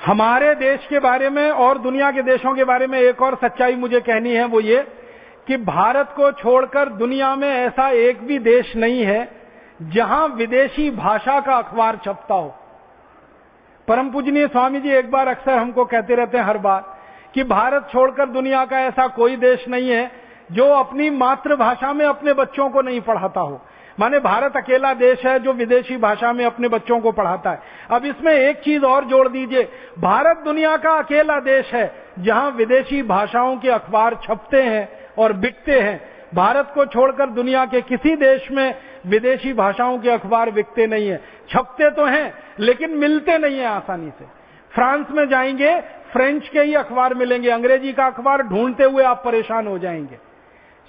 हमारे देश के बारे में और दुनिया के देशों के बारे में एक और सच्चाई मुझे कहनी है, वो ये कि भारत को छोड़कर दुनिया में ऐसा एक भी देश नहीं है जहां विदेशी भाषा का अखबार छपता हो। परम पूजनीय स्वामी जी एक बार अक्सर हमको कहते रहते हैं हर बार कि भारत छोड़कर दुनिया का ऐसा कोई देश नहीं है जो अपनी मातृभाषा में अपने बच्चों को नहीं पढ़ाता हो। माने भारत अकेला देश है जो विदेशी भाषा में अपने बच्चों को पढ़ाता है। अब इसमें एक चीज और जोड़ दीजिए, भारत दुनिया का अकेला देश है जहां विदेशी भाषाओं के अखबार छपते हैं और बिकते हैं। भारत को छोड़कर दुनिया के किसी देश में विदेशी भाषाओं के अखबार बिकते नहीं है। छपते तो हैं लेकिन मिलते नहीं है आसानी से। फ्रांस में जाएंगे फ्रेंच के ही अखबार मिलेंगे, अंग्रेजी का अखबार ढूंढते हुए आप परेशान हो जाएंगे।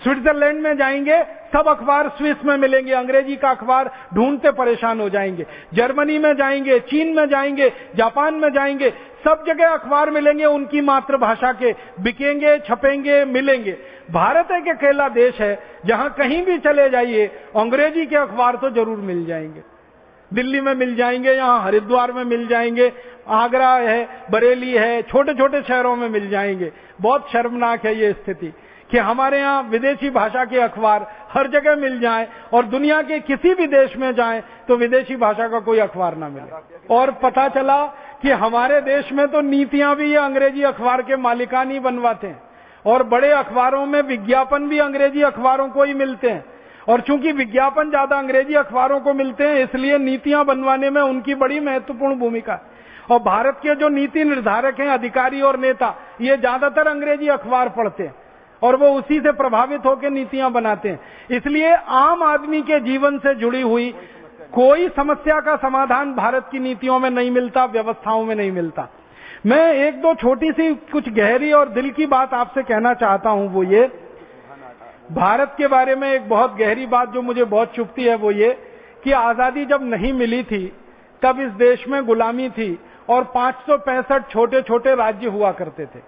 स्विट्जरलैंड में जाएंगे सब अखबार स्विस में मिलेंगे, अंग्रेजी का अखबार ढूंढते परेशान हो जाएंगे। जर्मनी में जाएंगे, चीन में जाएंगे, जापान में जाएंगे, सब जगह अखबार मिलेंगे उनकी मातृभाषा के, बिकेंगे, छपेंगे, मिलेंगे। भारत एक अकेला देश है जहां कहीं भी चले जाइए अंग्रेजी के अखबार तो जरूर मिल जाएंगे। दिल्ली में मिल जाएंगे, यहां हरिद्वार में मिल जाएंगे, आगरा है, बरेली है, छोटे छोटे शहरों में मिल जाएंगे। बहुत शर्मनाक है ये स्थिति कि हमारे यहाँ विदेशी भाषा के अखबार हर जगह मिल जाएं और दुनिया के किसी भी देश में जाएं तो विदेशी भाषा का कोई अखबार ना मिले। और पता चला कि हमारे देश में तो नीतियां भी ये अंग्रेजी अखबार के मालिकान ही बनवाते हैं और बड़े अखबारों में विज्ञापन भी अंग्रेजी अखबारों को ही मिलते हैं। और चूंकि विज्ञापन ज्यादा अंग्रेजी अखबारों को मिलते हैं इसलिए नीतियां बनवाने में उनकी बड़ी महत्वपूर्ण भूमिका है। और भारत के जो नीति निर्धारक हैं, अधिकारी और नेता, ये ज्यादातर अंग्रेजी अखबार पढ़ते हैं और वो उसी से प्रभावित होकर नीतियां बनाते हैं। इसलिए आम आदमी के जीवन से जुड़ी हुई कोई समस्या का समाधान भारत की नीतियों में नहीं मिलता, व्यवस्थाओं में नहीं मिलता। मैं एक दो छोटी सी कुछ गहरी और दिल की बात आपसे कहना चाहता हूं, वो ये भारत के बारे में एक बहुत गहरी बात जो मुझे बहुत चुभती है, वो ये कि आजादी जब नहीं मिली थी तब इस देश में गुलामी थी और 565 छोटे छोटे राज्य हुआ करते थे।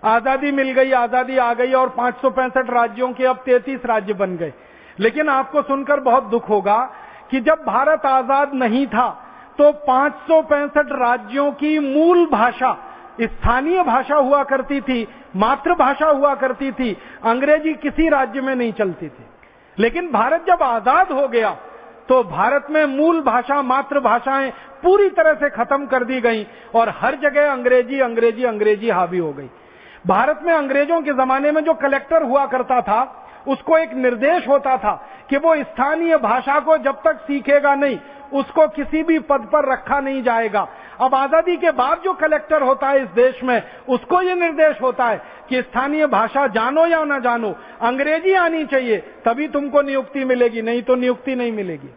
आजादी मिल गई, आजादी आ गई और 565 राज्यों के अब 33 राज्य बन गए। लेकिन आपको सुनकर बहुत दुख होगा कि जब भारत आजाद नहीं था तो 565 राज्यों की मूल भाषा स्थानीय भाषा हुआ करती थी, मातृभाषा हुआ करती थी, अंग्रेजी किसी राज्य में नहीं चलती थी। लेकिन भारत जब आजाद हो गया तो भारत में मूल भाषा, मातृभाषाएं पूरी तरह से खत्म कर दी गई और हर जगह अंग्रेजी अंग्रेजी अंग्रेजी हावी हो गई। भारत में अंग्रेजों के जमाने में जो कलेक्टर हुआ करता था उसको एक निर्देश होता था कि वो स्थानीय भाषा को जब तक सीखेगा नहीं उसको किसी भी पद पर रखा नहीं जाएगा। अब आजादी के बाद जो कलेक्टर होता है इस देश में उसको ये निर्देश होता है कि स्थानीय भाषा जानो या ना जानो अंग्रेजी आनी चाहिए तभी तुमको नियुक्ति मिलेगी, नहीं तो नियुक्ति नहीं मिलेगी।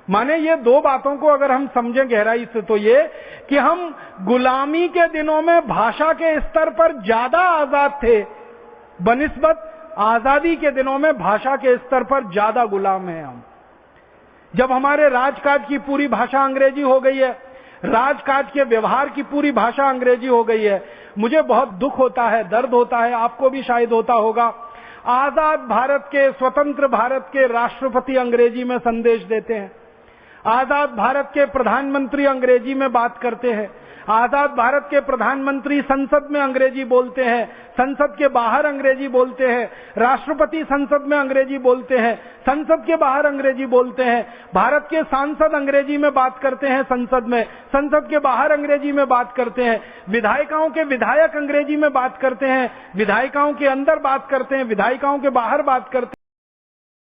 माने ये दो बातों को अगर हम समझें गहराई से तो ये कि हम गुलामी के दिनों में भाषा के स्तर पर ज्यादा आजाद थे बनिस्बत आजादी के दिनों में भाषा के स्तर पर ज्यादा गुलाम हैं हम। जब हमारे राजकाज की पूरी भाषा अंग्रेजी हो गई है, राजकाज के व्यवहार की पूरी भाषा अंग्रेजी हो गई है, मुझे बहुत दुख होता है, दर्द होता है, आपको भी शायद होता होगा। आजाद भारत के, स्वतंत्र भारत के राष्ट्रपति अंग्रेजी में संदेश देते हैं, आजाद भारत के प्रधानमंत्री अंग्रेजी में बात करते हैं, आजाद भारत के प्रधानमंत्री संसद में अंग्रेजी बोलते हैं, संसद के बाहर अंग्रेजी बोलते हैं, राष्ट्रपति संसद में अंग्रेजी बोलते हैं, संसद के बाहर अंग्रेजी बोलते हैं, भारत के सांसद अंग्रेजी में बात करते हैं संसद में, संसद के बाहर अंग्रेजी में बात करते हैं, विधायिकाओं के विधायक अंग्रेजी में बात करते हैं, विधायिकाओं के अंदर बात करते हैं, विधायिकाओं के बाहर बात करते हैं।